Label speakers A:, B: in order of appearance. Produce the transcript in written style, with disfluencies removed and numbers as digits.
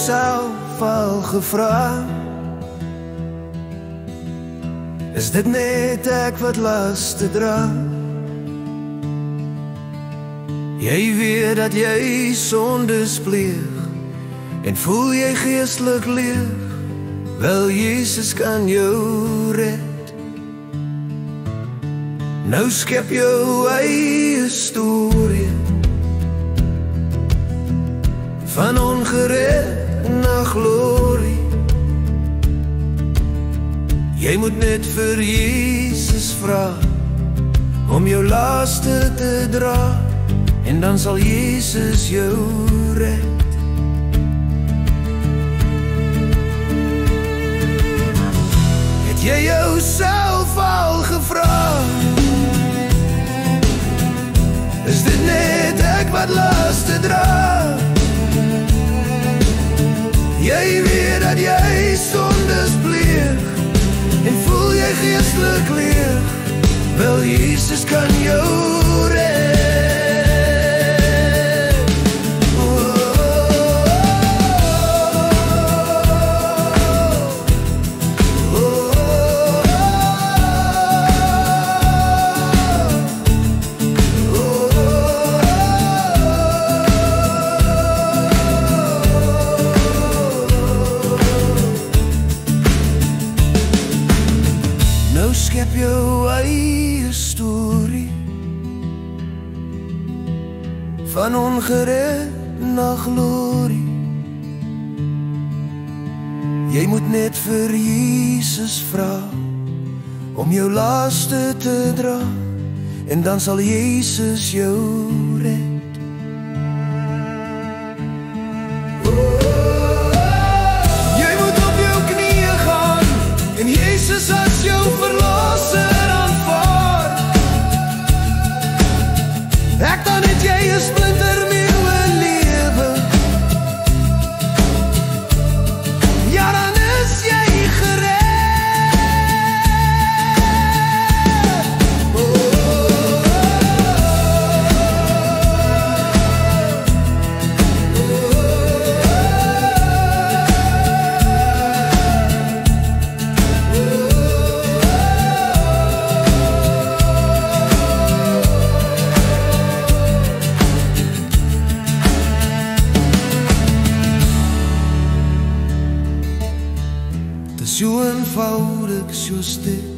A: jouself al gevra? Is dit net ek wat laste dra? Jy weet dat jy sondes pleeg en voel jy geestelik leeg. Wel, Jesus kan jou red. Nou skep jou eie storie van ongered na glorie. Jy moet net vir Jesus vra om jou laste te dra, en dan sal Jesus jou red. Het jy jouself al gevra? Is dit net ek wat laste dra? Jy weet dat jy sondes pleeg en voel jy geestelik leeg. Wel, Jesus kan jou red. Nou skep jou eie storie van ongered na glorie. Jy moet net vir Jesus vra om jou laste te dra, en dan sal Jesus jou red. Jy moet op jou knieë gaan en Jesus as jou verlosser aanvaar. Ek dan het jy 'n splinternieuwe lewe. Ja, dan is jy gered. So eenvoudig, so stil,